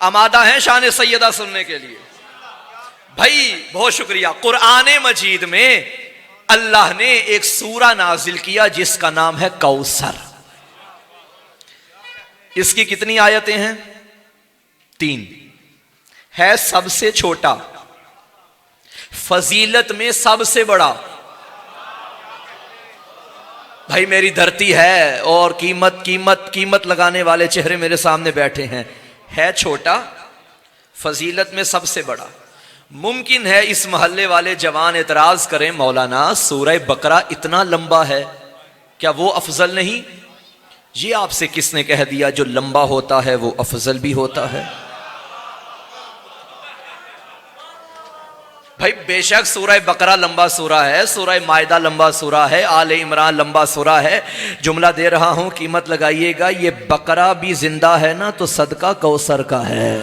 आमादा हैं शान सैयदा सुनने के लिए? भाई बहुत शुक्रिया। कुरान मजीद में अल्लाह ने एक सूरा नाजिल किया जिसका नाम है कौसर। इसकी कितनी आयतें हैं? 3। है सबसे छोटा, फजीलत में सबसे बड़ा। भाई मेरी धरती है और कीमत कीमत कीमत लगाने वाले चेहरे मेरे सामने बैठे हैं। है छोटा, फजीलत में सबसे बड़ा। मुमकिन है इस मोहल्ले वाले जवान एतराज करें, मौलाना सूरह बकरा इतना लंबा है, क्या वो अफजल नहीं? ये आपसे किसने कह दिया जो लंबा होता है वो अफजल भी होता है? भाई बेशक सूरह बकरा लंबा सूरा है, सूरह मायदा लंबा सूरा है, आले इमरान लंबा सूरा है। जुमला दे रहा हूं, कीमत लगाइएगा। ये बकरा भी जिंदा है ना तो सदका कौसर का है।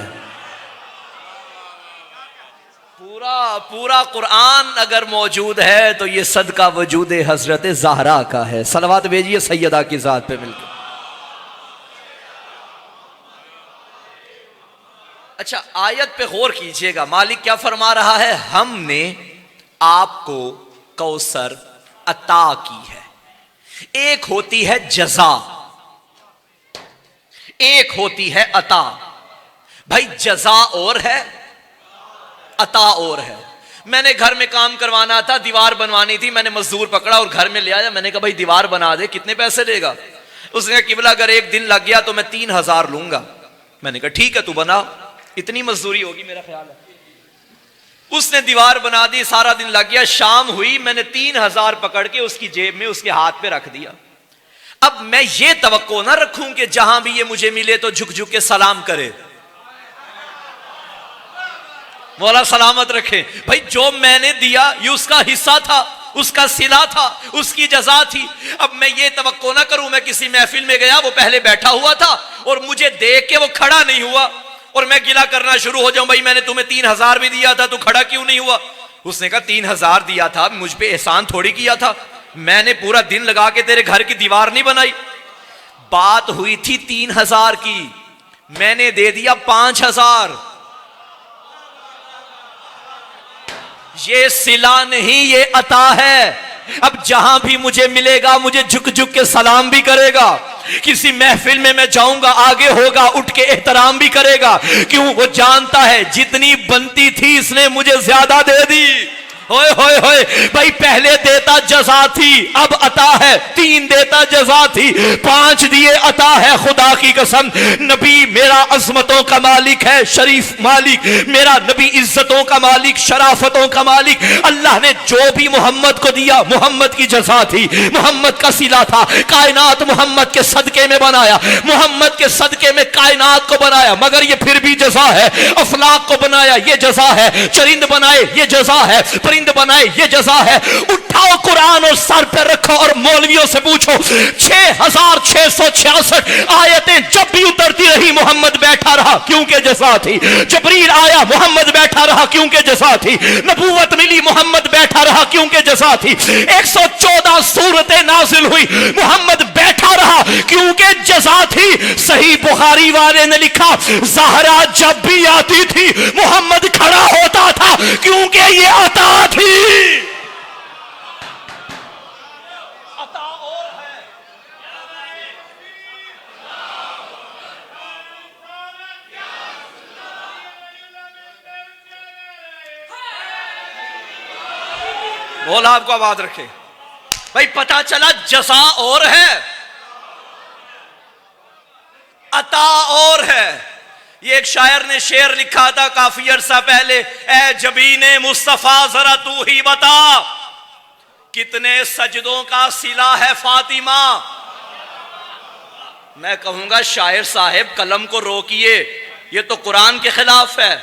पूरा पूरा कुरान अगर मौजूद है तो ये सदका वजूद हजरत ज़हरा का है। सलवात भेजिए सैयदा की जात पे मिलकर। अच्छा, आयत पे गौर कीजिएगा, मालिक क्या फरमा रहा है? हमने आपको कौसर अता की है। एक होती है जजा, एक होती है अता। भाई जजा और है, अता और है। मैंने घर में काम करवाना था, दीवार बनवानी थी, मैंने मजदूर पकड़ा और घर में ले आया। मैंने कहा भाई दीवार बना दे, कितने पैसे लेगा? उसने कहा किबला अगर एक दिन लग गया तो मैं 3000 लूंगा। मैंने कहा ठीक है तू बना, इतनी मजदूरी होगी मेरा ख्याल है। उसने दीवार बना दी, सारा दिन लग गया। शाम हुई, मैंने 3000 पकड़ के उसकी जेब में उसके हाथ पे रख दिया। अब मैं ये तवक्को ना रखूं कि जहां भी ये मुझे मिले तो झुक झुक के सलाम करे। मौला सलामत रखे। भाई जो मैंने दिया ये उसका हिस्सा था, उसका सिला था, उसकी जजा थी। अब मैं ये तवक्को ना करूं, मैं किसी महफिल में गया, वो पहले बैठा हुआ था और मुझे देख के वो खड़ा नहीं हुआ और मैं गिला करना शुरू हो जाऊं, भाई मैंने तुम्हें 3000 भी दिया था, तू खड़ा क्यों नहीं हुआ? उसने कहा 3000 दिया था, मुझ पे एहसान थोड़ी किया था, मैंने पूरा दिन लगा के तेरे घर की दीवार नहीं बनाई। बात हुई थी 3000 की, मैंने दे दिया 5000। ये सिला नहीं, ये अता है। अब जहां भी मुझे मिलेगा मुझे झुक झुक के सलाम भी करेगा। किसी महफिल में मैं जाऊंगा, आगे होगा, उठ के एहतराम भी करेगा। क्यों? वो जानता है जितनी बनती थी इसने मुझे ज्यादा दे दी। होए होए होए। भाई पहले देता जजा थी, अब अता है। 3 देता जजा थी, 5 दिए अता है। खुदा की कसम, नबी मेरा अजमतों का मालिक है, शरीफ मालिक मेरा नबी, इज्जतों का मालिक, शराफतों का मालिक। अल्लाह ने जो भी मोहम्मद को दिया मोहम्मद की जजा थी, मोहम्मद का सिला था। कायनात मोहम्मद के सदके में बनाया, मोहम्मद के सदके में कायनात को बनाया, मगर ये फिर भी जजा है। अफलाक को बनाया, ये जजा है। चरिंद बनाए, ये जजा है। परिंद बनाए, ये जजा है। उठाओ कुरान और सर पर रखो और मौलवियों से पूछो, 6666 आयतें जब भी उतरती रही मोहम्मद बैठा रहा, क्योंकि जजा थी। जबरील आया, मोहम्मद बैठा रहा, क्योंकि जजा थी। नबूवत मिली, मोहम्मद बैठा रहा, क्योंकि जजा थी। 114 सूरतें नाजिल हुई, मोहम्मद बैठा रहा, क्योंकि जजा थी। सही बुखारी वाले ने लिखा, ज़हरा जब भी आती थी मोहम्मद खड़ा होता था, क्योंकि ये अता थी। अता और है। मौला आपको आबाद रखे। भाई पता चला जज़ा और है, अता और है। ये एक शायर ने शेर लिखा था काफी अरसा पहले, ए जबीने मुस्तफा जरा तू ही बता, कितने सजदों का सिला है फातिमा। मैं कहूंगा शायर साहब कलम को रोकिए, ये तो कुरान के खिलाफ है,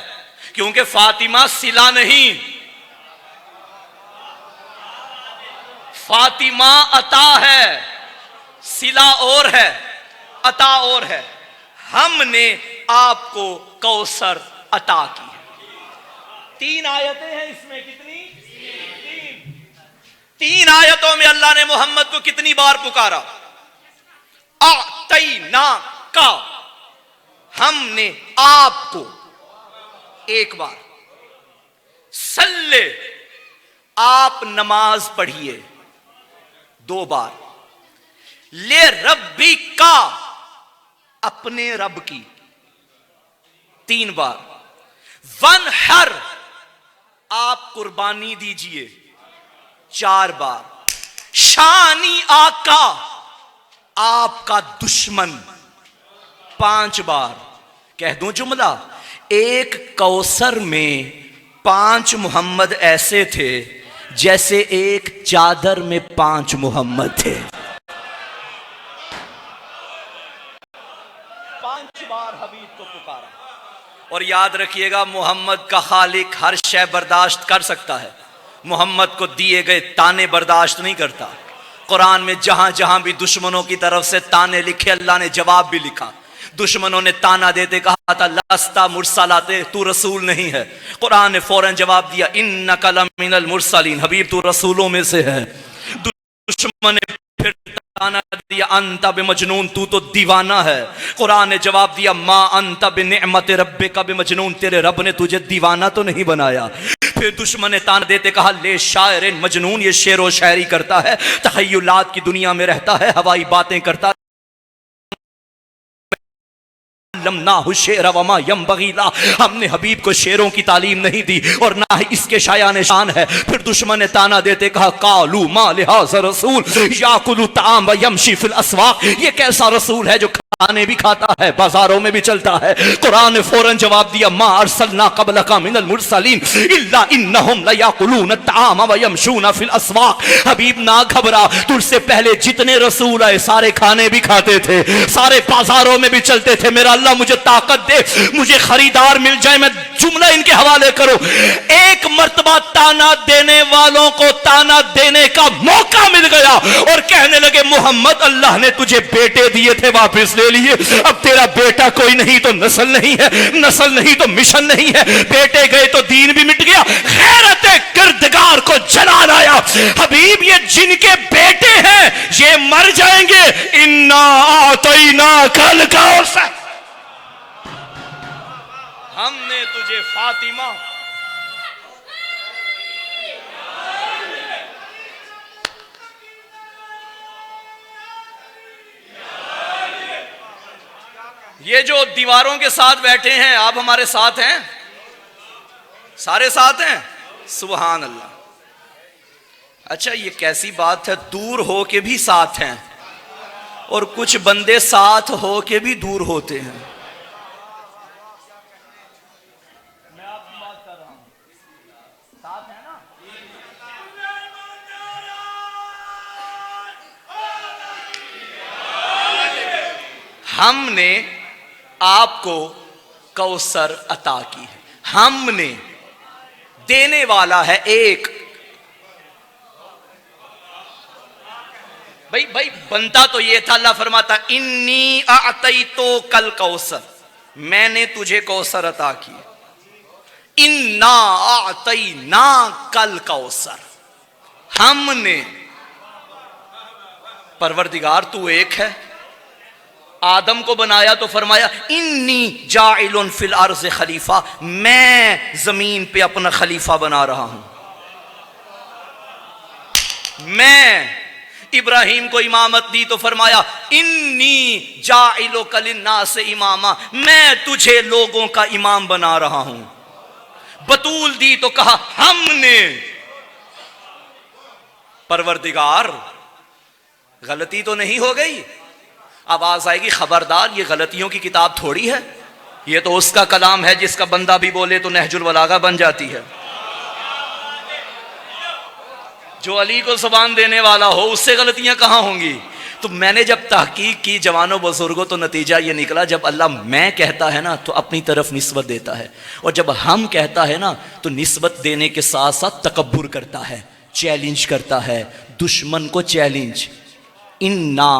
क्योंकि फातिमा सिला नहीं, फातिमा अता है। सिला और है, अता और है। हमने आपको कौसर अता की है। 3 आयतें हैं इसमें, कितनी? 3 आयतों में अल्लाह ने मोहम्मद को कितनी बार पुकारा? आतैना का, हमने आपको, एक बार, सल्ले, आप नमाज पढ़िए, दो बार, ले रब्बी का, अपने रब की, तीन बार, वन हर, आप कुर्बानी दीजिए, चार बार, शानी आका, आपका दुश्मन, पांच बार। कह दूं जुमला, एक कौसर में 5 मोहम्मद ऐसे थे जैसे एक चादर में 5 मोहम्मद थे। 5 बार हबीब को पुकारा। और याद रखिएगा, मोहम्मद का खालिक हर शय बर्दाश्त कर सकता है, मोहम्मद को दिए गए ताने बर्दाश्त नहीं करता। कुरान में जहां जहां भी दुश्मनों की तरफ से ताने लिखे, अल्लाह ने जवाब भी लिखा। दुश्मनों ने ताना देते कहा था, लस्ता मुरसलाते, तू रसूल नहीं है। कुरान ने फौरन जवाब दिया, इन्नका लमिनल मुरसलीन, हबीब तू रसूलों में से है। दुश्मन ने फिर ताना दिया, अंता बिमजनून, तू तो दीवाना है। कुरान ने जवाब दिया, मा अंता बिनिअमति रब्बिका बिमजनून, तेरे रब ने तुझे दीवाना तो नहीं बनाया। फिर दुश्मन ने ताना देते कहा, ले शायर मजनून, ये शेर व शायरी करता है, तखय्युलात की दुनिया में रहता है, हवाई बातें करता है। हमने हबीब को शेरों की तालीम नहीं दी और ना ही इसके शायान शान है। फिर दुश्मन ने ताना देते कहा, कालू मा लिहाज़ रसूल याकुलु ताम व यमशी फिल अस्वाक, ये कैसा रसूल है जो खाने भी खाता है, बाजारों में भी चलता है। कुरान ने फौरन जवाब दिया, मा अरसलना क़ब्लका मिनल मुरसलीन इल्ला इन्नहुम लयाकुलून ताम व यमशून फिल अस्वाक। हबीब ना घबरा, तुझसे पहले जितने रसूल आए सारे खाने भी खाते थे, सारे बाजारों में भी चलते थे। मेरा अल्लाह मुझे ताकत दे, मुझे खरीदार मिल जाए, मैं जुमला इनके हवाले करूं। एक मर्तबा ताना देने वालों को ताना देने का मौका मिल गया और कहने लगे, मोहम्मद अल्लाह ने तुझे बेटे दिए थे, वापस ले लिए। अब तेरा बेटा कोई नहीं तो नस्ल नहीं है, नस्ल नहीं तो मिशन नहीं है, बेटे गए तो दीन भी मिट गया। गैरत किरदगार को जलाल आया। हबीब ये जिनके बेटे हैं ये मर जाएंगे। इन्ना आतैना कल कौसर, हमने तुझे फातिमा, ये जो दीवारों के साथ बैठे हैं, आप हमारे साथ हैं, सारे साथ हैं, सुभान अल्लाह। अच्छा, ये कैसी बात है, दूर हो के भी साथ हैं और कुछ बंदे साथ हो के भी दूर होते हैं। मैं आपकी बात कर रहा हूं, साथ है ना। हमने आपको कौसर अता की है, हमने, देने वाला है एक। भाई बनता तो ये था, अल्लाह फरमाता, इन्नी अतैतो कल कौसर, मैंने तुझे कौसर अता की। इन्ना अतैना कल कौसर, हमने। परवरदिगार तू एक है। आदम को बनाया तो फरमाया, इन्नी जाइलुन फिल अर्ज़ खलीफा, मैं जमीन पे अपना खलीफा बना रहा हूं। मैं इब्राहिम को इमामत दी तो फरमाया, इन्नी जाइलो कलिन्नास से इमामा, मैं तुझे लोगों का इमाम बना रहा हूं। बतूल दी तो कहा, हमने। परवरदिगार गलती तो नहीं हो गई? आवाज आएगी, खबरदार, ये गलतियों की किताब थोड़ी है, ये तो उसका कलाम है जिसका बंदा भी बोले तो नहजुल बलागा बन जाती है। जो अली को ज़ुबान देने वाला हो उससे गलतियां कहां होंगी? तो मैंने जब तहकीक की जवानों बुजुर्गों, तो नतीजा ये निकला, जब अल्लाह मैं कहता है ना तो अपनी तरफ निस्बत देता है, और जब हम कहता है ना तो निस्बत देने के साथ साथ तकब्बुर करता है, चैलेंज करता है, दुश्मन को चैलेंज। इन्ना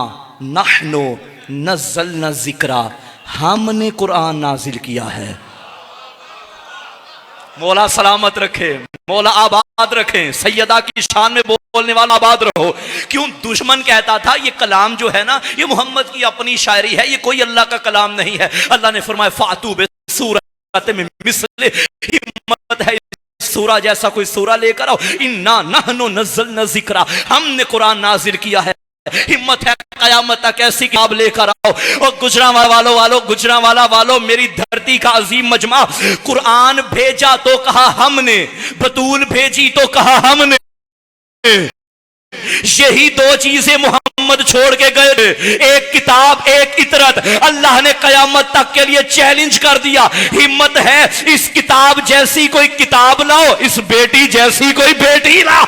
नहनो नज़्ज़लना ज़िक्रा, हमने कुरान नाजिल किया है। मौला सलामत रखे, मौला आबाद रखे, सैयदा की शान में बोल बोलने वाला आबाद रहो। क्यों? दुश्मन कहता था ये कलाम जो है ना, ये मोहम्मद की अपनी शायरी है, ये कोई अल्लाह का कलाम नहीं है। अल्लाह ने फरमाया फातू बे सूरत में मिसले, हिम्मत है सूरा जैसा कोई सूरा लेकर आओ। इन्ना नहनु नज़्ज़लना ज़िक्रा, हमने कुरान नाजिल किया है। हिम्मत है कयामत तक ऐसी किताब लेकर आओ। और गुजरांवाला वालों मेरी धरती का अजीम मजमा, कुरान भेजा तो कहा हमने, बतूल भेजी तो कहा हमने। यही दो चीजें मोहम्मद छोड़ के गए, एक किताब एक इतरत। अल्लाह ने कयामत तक के लिए चैलेंज कर दिया, हिम्मत है इस किताब जैसी कोई किताब लाओ, इस बेटी जैसी कोई बेटी लाओ।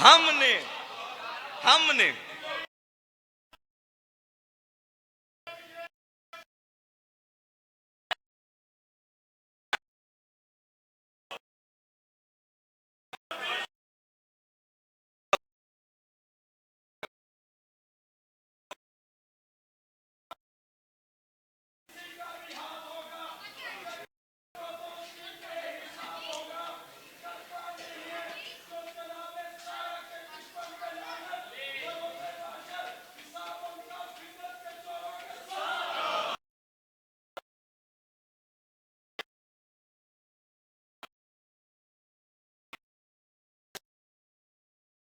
हमने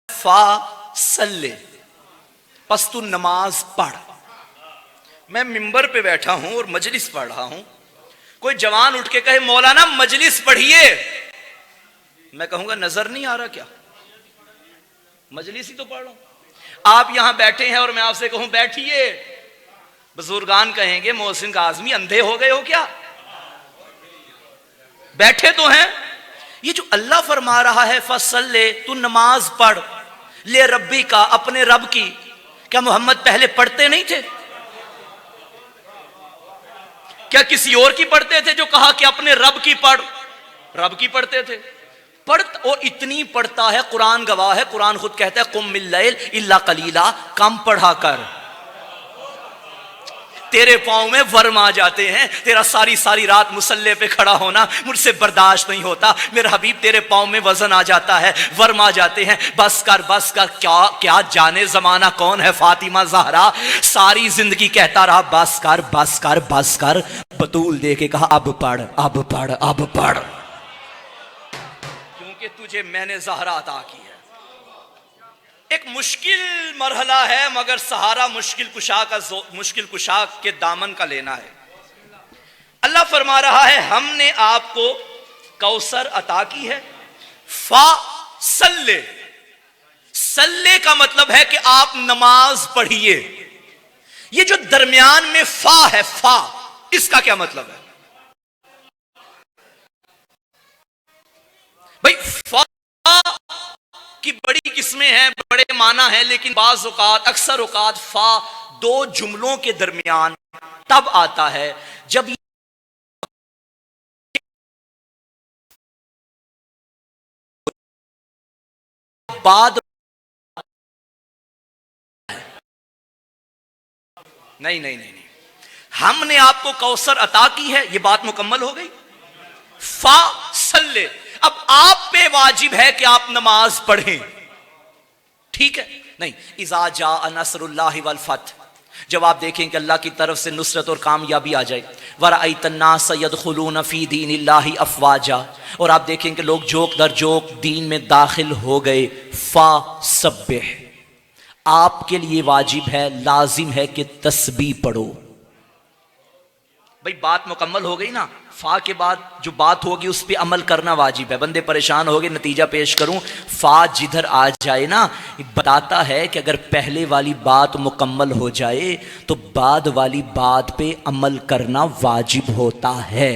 फासल्ले, पस तू नमाज पढ़। मैं मिंबर पे बैठा हूं और मजलिस पढ़ रहा हूं, कोई जवान उठ के कहे मौलाना मजलिस पढ़िए, मैं कहूंगा नजर नहीं आ रहा क्या? मजलिस ही तो पढ़ रहा हूं। आप यहां बैठे हैं और मैं आपसे कहूं बैठिए, बुजुर्गान कहेंगे मोहसिन काज़मी अंधे हो गए हो क्या? बैठे तो हैं। ये जो अल्लाह फरमा रहा है फसल्ले, तू नमाज पढ़, ले रब्बी का, अपने रब की, क्या मोहम्मद पहले पढ़ते नहीं थे? क्या किसी और की पढ़ते थे? जो कहा कि अपने रब की पढ़, रब की पढ़ते थे। पढ़, और इतनी पढ़ता है, कुरान गवाह है, कुरान खुद कहता है कुम मिल लैल इल्ला कलीला, कम पढ़ा कर। तेरे पांव में वर्म आ जाते हैं, तेरा सारी सारी रात मुसल्ले पे खड़ा होना मुझसे बर्दाश्त नहीं होता मेरे हबीब, तेरे पांव में वजन आ जाता है, वर्म आ जाते हैं, बस कर बस कर। क्या क्या जाने जमाना कौन है फातिमा ज़हरा, सारी जिंदगी कहता रहा बस कर बस कर बस कर। बतूल दे के कहा अब पढ़ अब पढ़ अब पढ़, क्योंकि तुझे मैंने ज़हरा अता की है। एक मुश्किल मरहला है, मगर सहारा मुश्किल कुशा के दामन का लेना है। अल्लाह फरमा रहा है हमने आपको कौसर अता की है। फा सल्ले, सल्ले का मतलब है कि आप नमाज पढ़िए। ये जो दरमियान में फा है, फा, इसका क्या मतलब है भाई? फा की बड़ी किस्में हैं, बड़े माना है, लेकिन बाज़ औक़ात, अक्सर औक़ात फा दो जुमलों के दरमियान तब आता है जब बाद नहीं नहीं नहीं नहीं, हमने आपको कौसर अता की है, यह बात मुकम्मल हो गई। फा सल्ले, अब आप पे वाजिब है कि आप नमाज पढ़ें, ठीक है? नहीं, इज़ा जा नसरुल्लाहि वल फथ, जब आप देखें कि अल्लाह की तरफ से नुसरत और कामयाबी आ जाए। वरअयतन्नास यदखुलून फी दीनिल्लाहि अफ़वाजा, और आप देखें कि लोग जोक दर जोक दीन में दाखिल हो गए। फा सब्बिह, आपके लिए वाजिब है, लाजिम है कि तस्बीह पढ़ो। भाई बात मुकम्मल हो गई ना? फा के बाद जो बात होगी उस पर अमल करना वाजिब है। बंदे परेशान हो गए, नतीजा पेश करूं, फा जिधर आ जाए ना, बताता है कि अगर पहले वाली बात मुकम्मल हो जाए तो बाद वाली बात पे अमल करना वाजिब होता है।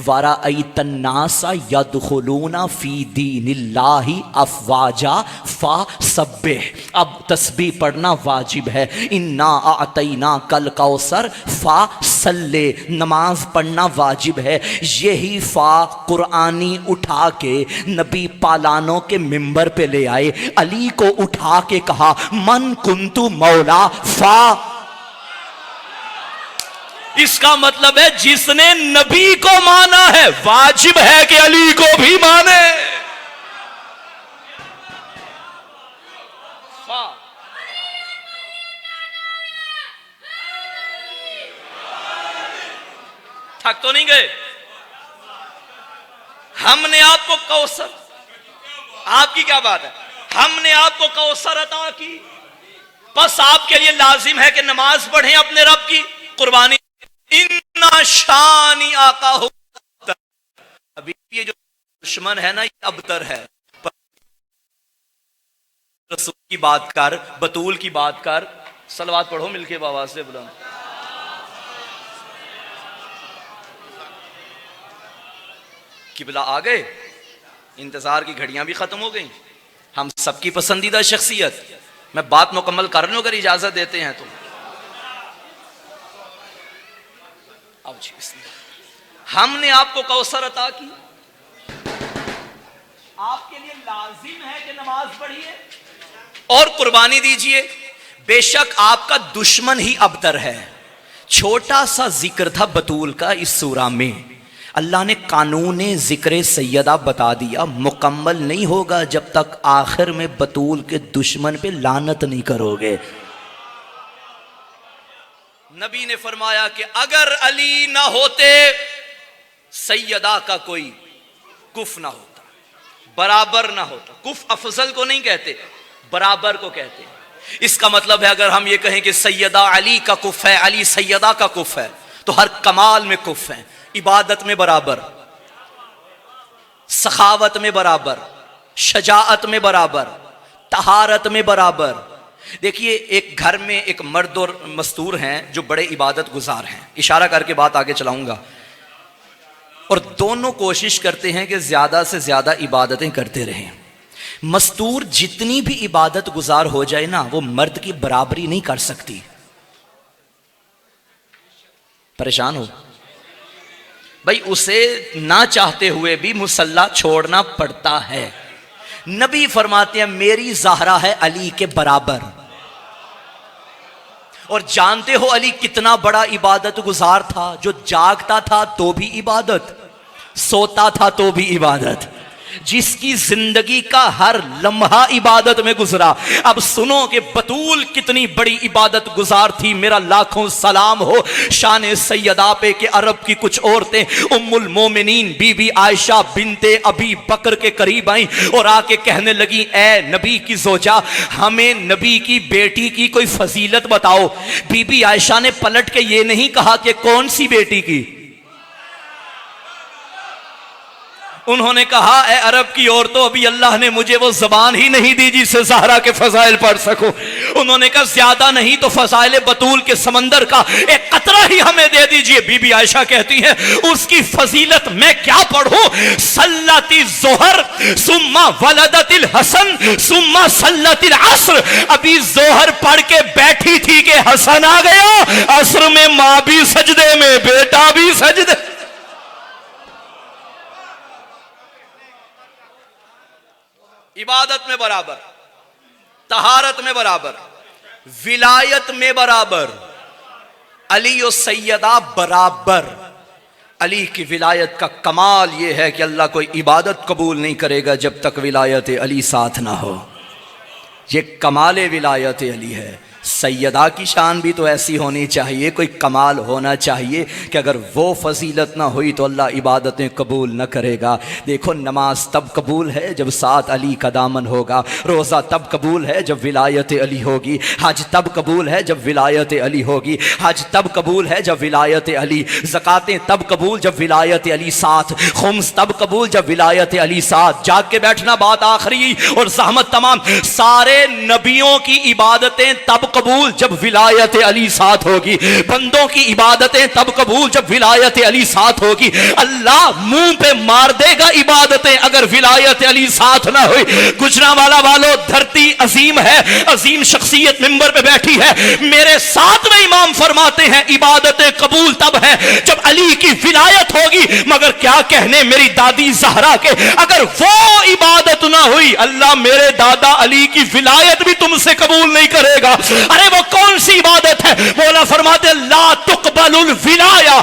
वरअयतन्नासा यदखुलूना फी दीनिल्लाहि अफ़वाजा फा सब्बिह, अब तस्बीह पढ़ना वाजिब है। इन्ना अअतैना कल कौसर फा सल्ले, नमाज पढ़ना वाजिब है। यही फा कुरानी उठा के नबी पालानों के मिंबर पे ले आए, अली को उठा के कहा मन कुंतु मौला फा। इसका मतलब है जिसने नबी को माना है वाजिब है कि अली को भी माने। थक तो नहीं गए? हमने आपको कौसर, आपकी क्या बात है, हमने आपको कौसर अता की, बस आपके लिए लाजिम है कि नमाज पढ़ें, अपने रब की कुर्बानी। इन्ना शानी आका हो, अभी ये जो दुश्मन है ना, ये अबतर है। रसूल की बात कर, बतूल की बात कर, सलवात पढ़ो मिलके बाबा से बुलंद। किबला आ गए, इंतजार की घड़ियां भी खत्म हो गई। हम सबकी पसंदीदा शख्सियत, मैं बात मुकम्मल कर लूं अगर इजाजत देते हैं तो। अब जी हमने आपको कौसर अता की, आपके लिए लाजिम है कि नमाज पढ़िए और कुर्बानी दीजिए। बेशक आपका दुश्मन ही अबतर है। छोटा सा जिक्र था बतूल का इस सूरा में, अल्लाह ने कानून जिक्र सैयदा बता दिया। मुकम्मल नहीं होगा जब तक आखिर में बतूल के दुश्मन पे लानत नहीं करोगे। नबी ने फरमाया कि अगर अली ना होते, सैयदा का कोई कुफ ना होता, बराबर ना होता। कुफ अफजल को नहीं कहते, बराबर को कहते हैं। इसका मतलब है अगर हम ये कहें कि सैयदा अली का कुफ है, अली सैयदा का कुफ है, तो हर कमाल में कुफ है। इबादत में बराबर, सखावत में बराबर, शजाअत में बराबर, तहारत में बराबर। देखिए एक घर में एक मर्द और मस्तूर हैं जो बड़े इबादत गुजार हैं, इशारा करके बात आगे चलाऊंगा, और दोनों कोशिश करते हैं कि ज्यादा से ज्यादा इबादतें करते रहें। मस्तूर जितनी भी इबादत गुजार हो जाए ना, वो मर्द की बराबरी नहीं कर सकती। परेशान हो भाई, उसे ना चाहते हुए भी मुसल्ला छोड़ना पड़ता है। नबी फरमाते हैं मेरी ज़हरा है अली के बराबर। और जानते हो अली कितना बड़ा इबादत गुजार था, जो जागता था तो भी इबादत, सोता था तो भी इबादत, जिसकी जिंदगी का हर लम्हा इबादत में गुजरा। अब सुनो कि बतूल कितनी बड़ी इबादत गुजार थी। मेरा लाखों सलाम हो शान सैयदा पे कि अरब की कुछ औरतें उम्मुल मोमिनीन बीबी आयशा बिनते अबी बकर के करीब आई और आके कहने लगी, ए नबी की जोजा, हमें नबी की बेटी की कोई फजीलत बताओ। बीबी आयशा ने पलट के ये नहीं कहा कि कौन सी बेटी की, उन्होंने कहा, ए अरब की औरतों, अभी अल्लाह ने मुझे वो जबान ही नहीं दी जिससे ज़हरा के फजाइल पढ़ सको। उन्होंने कहा ज्यादा नहीं तो फजाइल बतूल के समंदर का एक कतरा ही हमें दे दीजिए। बीबी आयशा कहती है उसकी फजीलत मैं क्या पढ़ूं, सल्लती जोहर सुम्मा वलदतिल हसन सुम्मा सल्लतिल असर। अभी जोहर पढ़ के बैठी थी कि हसन आ गया, असर में मां भी सजदे में, बेटा भी सजदे। इबादत में बराबर, तहारत में बराबर, विलायत में बराबर, अली और सैयदा बराबर। अली की विलायत का कमाल यह है कि अल्लाह कोई इबादत कबूल नहीं करेगा जब तक विलायत अली साथ ना हो। ये कमाल विलायत अली है। सैयदा की शान भी तो ऐसी होनी चाहिए, कोई कमाल होना चाहिए कि अगर वो फजीलत ना हुई तो अल्लाह इबादतें कबूल न करेगा। देखो नमाज तब कबूल है जब साथ अली का दामन होगा, रोज़ा तब कबूल है जब विलायत अली होगी, हज तब कबूल है जब विलायत अली होगी, हज तब कबूल है जब विलायत अली, ज़कातें तब कबूल जब विलायत अली साथ, खुम्स तब कबूल जब विलायत अली साथ। जाग के बैठना, बात आखिरी और ज़हमत तमाम। सारे नबियों की इबादतें तब कबूल जब विलायत अली साथ होगी, बंदों की इबादतें तब कबूल जब विलायत अली साथ होगी। अल्लाह मुंह पे मार देगा इबादतें अगर विलायत अली साथ ना हुई। गुजरांवाला वालों, धरती अजीम है, अजीम शख्सियत मिंबर पे बैठी है। मेरे साथ में इमाम फरमाते हैं इबादतें कबूल तब है जब अली की विलायत होगी। मगर क्या कहने मेरी दादी ज़हरा के, अगर वो इबादत ना हुई अल्लाह मेरे दादा अली की विलायत भी तुमसे कबूल नहीं करेगा। अरे वो कौन सी इबादत है? मौला फरमाते ला तुकबलुल विलाया,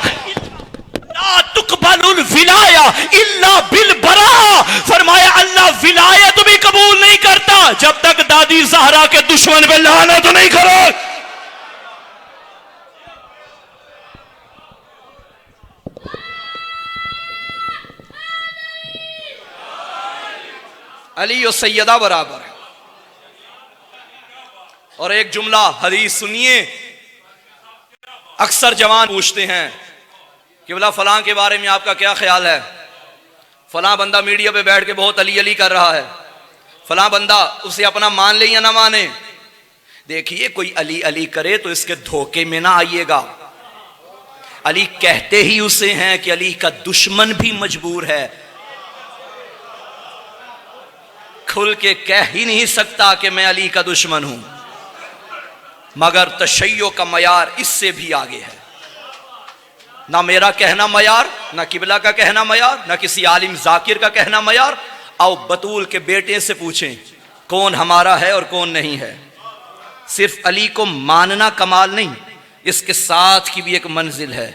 ला तुकबलुल विलाया इल्ला बिल बरा। फरमाया अल्लाह विलायत भी कबूल नहीं करता जब तक दादी ज़हरा के दुश्मन पे लानत नहीं करो। अली और सैयदा बराबर है। और एक जुमला हदीस सुनिए, अक्सर जवान पूछते हैं कि बोला फलां के बारे में आपका क्या ख्याल है, फलां बंदा मीडिया पे बैठ के बहुत अली अली कर रहा है, फलां बंदा उसे अपना मान ले या ना माने। देखिए, कोई अली अली करे तो इसके धोखे में ना आइएगा। अली कहते ही उसे हैं कि अली का दुश्मन भी मजबूर है, खुल के कह ही नहीं सकता कि मैं अली का दुश्मन हूं, मगर तशय्यो का मयार इससे भी आगे है। ना मेरा कहना मयार, ना किबला का कहना मयार, ना किसी आलिम जाकिर का कहना मयार। आओ बतूल के बेटे से पूछें कौन हमारा है और कौन नहीं है। सिर्फ अली को मानना कमाल नहीं, इसके साथ की भी एक मंजिल है।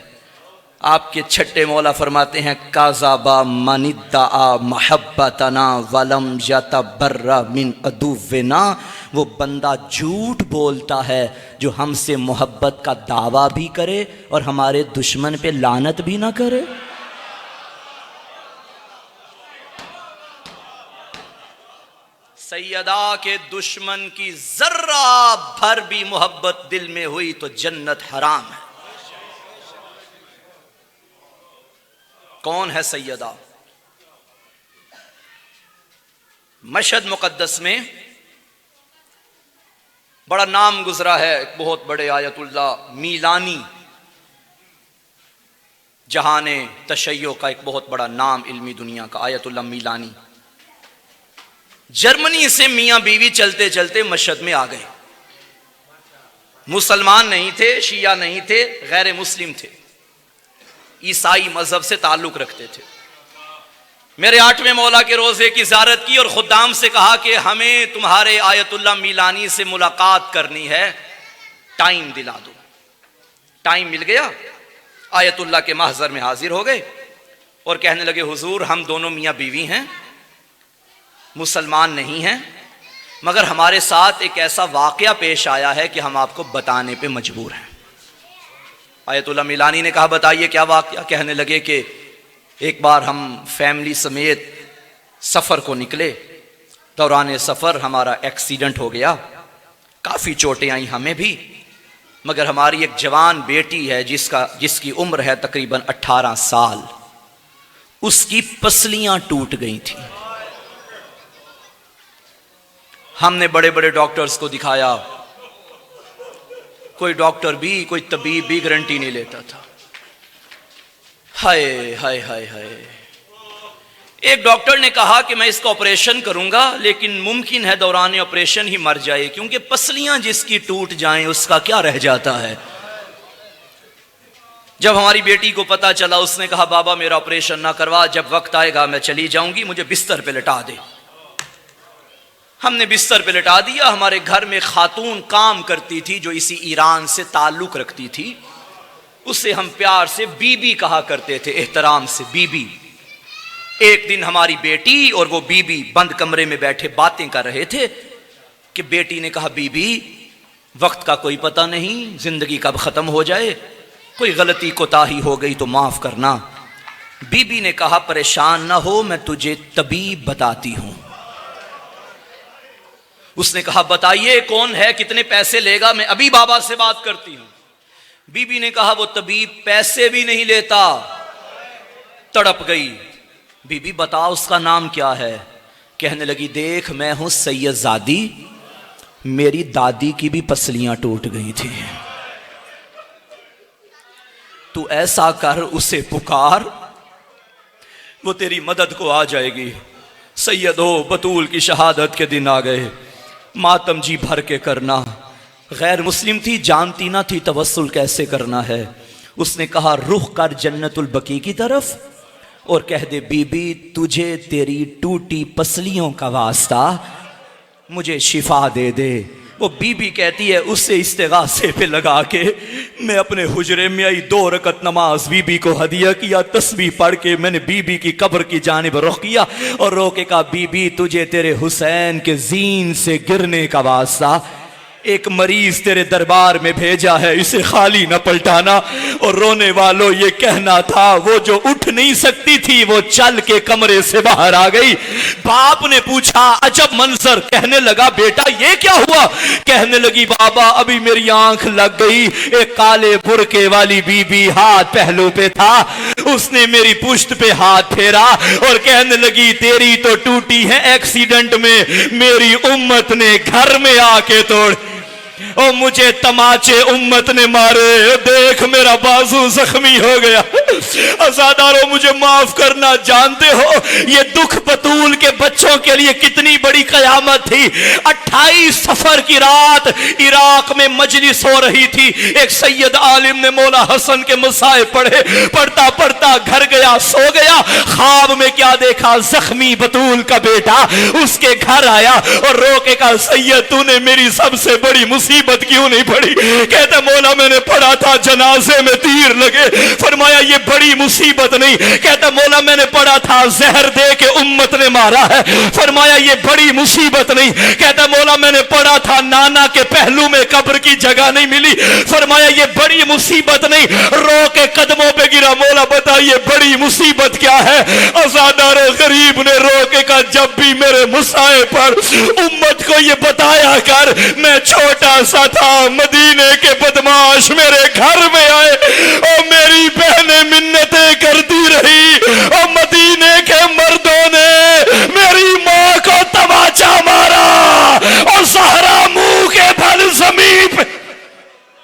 आपके छठे मौला फरमाते हैं काज़ाबा मनिद्दा महब्बतना वलम यतबर्रा मिन अदुव्विना। वो बंदा झूठ बोलता है जो हमसे मोहब्बत का दावा भी करे और हमारे दुश्मन पे लानत भी ना करे। सैयदा के दुश्मन की जर्रा भर भी मोहब्बत दिल में हुई तो जन्नत हराम है। कौन है सैयदा? मशहद मुकद्दस में बड़ा नाम गुजरा है, एक बहुत बड़े आयतुल्लाह मीलानी, जहाने तशय्यो का एक बहुत बड़ा नाम इल्मी दुनिया का, आयतुल्लाह मीलानी। जर्मनी से मियां बीवी चलते चलते मशहद में आ गए। मुसलमान नहीं थे, शिया नहीं थे, गैर मुस्लिम थे, ईसाई मजहब से ताल्लुक रखते थे। मेरे 8वें मौला के रोजे की ज़ियारत की और खुद्दाम से कहा कि हमें तुम्हारे आयतुल्लाह मीलानी से मुलाकात करनी है, टाइम दिला दो। टाइम मिल गया, आयतुल्लाह के महज़र में हाजिर हो गए और कहने लगे हुजूर हम दोनों मियाँ बीवी हैं, मुसलमान नहीं हैं, मगर हमारे साथ एक ऐसा वाक़या पेश आया है कि हम आपको बताने पे मजबूर हैं। आयतुल्लाह मीलानी ने कहा बताइए क्या वाक़या। कहने लगे कि एक बार हम फैमिली समेत सफ़र को निकले, दौरान सफ़र हमारा एक्सीडेंट हो गया, काफ़ी चोटें आई हमें भी, मगर हमारी एक जवान बेटी है जिसकी उम्र है तकरीबन 18 साल, उसकी पसलियां टूट गई थी। हमने बड़े बड़े डॉक्टर्स को दिखाया, कोई डॉक्टर भी, कोई तबीब भी गारंटी नहीं लेता था। हाय हाय हाय हाय। एक डॉक्टर ने कहा कि मैं इसका ऑपरेशन करूंगा, लेकिन मुमकिन है दौरान ऑपरेशन ही मर जाए, क्योंकि पसलियां जिसकी टूट जाएं उसका क्या रह जाता है। जब हमारी बेटी को पता चला, उसने कहा बाबा मेरा ऑपरेशन ना करवा, जब वक्त आएगा मैं चली जाऊंगी, मुझे बिस्तर पे लिटा दे। हमने बिस्तर पे लिटा दिया। हमारे घर में खातून काम करती थी जो इसी ईरान से ताल्लुक रखती थी, उससे हम प्यार से बीबी कहा करते थे, एहतराम से बीबी। एक दिन हमारी बेटी और वो बीबी बंद कमरे में बैठे बातें कर रहे थे कि बेटी ने कहा बीबी वक्त का कोई पता नहीं, जिंदगी कब खत्म हो जाए, कोई गलती कोताही हो गई तो माफ करना। बीबी ने कहा परेशान ना हो, मैं तुझे तबीब बताती हूं। उसने कहा बताइए कौन है, कितने पैसे लेगा, मैं अभी बाबा से बात करती हूं। बीबी ने कहा वो तबीब पैसे भी नहीं लेता। तड़प गई। बीबी बता उसका नाम क्या है। कहने लगी देख मैं हूं सैयदजादी, मेरी दादी की भी पसलियां टूट गई थी, तू ऐसा कर उसे पुकार, वो तेरी मदद को आ जाएगी। सैयद हो बतूल की शहादत के दिन आ गए, मातम जी भर के करना। गैर मुस्लिम थी, जानती ना थी तवस्सुल कैसे करना है। उसने कहा रुख कर जन्नतुल बकी की तरफ और कह दे बीबी तुझे तेरी टूटी पसलियों का वास्ता, मुझे शिफा दे दे। वो बीबी कहती है उससे इस्तिगासे पे लगा के मैं अपने हुजरे में आई, 2 रकत नमाज बीबी को हदिया किया, तस्बीह पढ़ के मैंने बीबी की कब्र की जानिब रुख किया और रो के कहा बीबी तुझे तेरे हुसैन के जीन से गिरने का वास्ता, एक मरीज तेरे दरबार में भेजा है, इसे खाली न पलटाना। और रोने वालों ये कहना था, वो जो उठ नहीं सकती थी वो चल के कमरे से बाहर आ गई। बाप ने पूछा अजब मंजर, कहने लगा बेटा ये क्या हुआ? कहने लगी बाबा अभी मेरी आंख लग गई, एक काले बुरके वाली बीबी हाथ पहलू पे था, उसने मेरी पुश्त पे हाथ फेरा और कहने लगी तेरी तो टूटी है एक्सीडेंट में, मेरी उम्मत ने घर में आके तोड़। और मुझे तमाचे उम्मत ने मारे, देख मेरा बाजू जख्मी हो गया। अज़ादारों मुझे माफ करना, जानते हो ये दुख बतूल के बच्चों के लिए कितनी बड़ी कयामत थी। 28 सफर की रात इराक में मजलिस हो रही थी। एक सैयद आलिम ने मौला हसन के मसाए पढ़े, पढ़ता पढ़ता घर गया, सो गया। ख्वाब में क्या देखा? जख्मी बतूल का बेटा उसके घर आया और रो के कहा सैयद तूने मेरी सबसे बड़ी मुसीबत क्यों नहीं पड़ी? कहता मौला मैंने पढ़ा था जनाजे में तीर लगे। फरमाया ये बड़ी मुसीबत नहीं। कहता मौला मैंने पढ़ा था जहर दे के उम्मत ने मारा है। फरमाया ये बड़ी मुसीबत नहीं। कहता मौला मैंने पढ़ा था नाना के पहलू में कब्र की जगह नहीं मिली। फरमाया ये बड़ी मुसीबत नहीं। रो के कदमों पे गिरा, मौला बताइए बड़ी मुसीबत क्या है? अज़ादारों गरीब ने रो के कहा जब भी मेरे मुसाए पर उम्मत को ये बताया कर, मैं छोटा सा था, मदीने के बदमाश मेरे घर में आए और मेरी बहनें मिन्नतें करती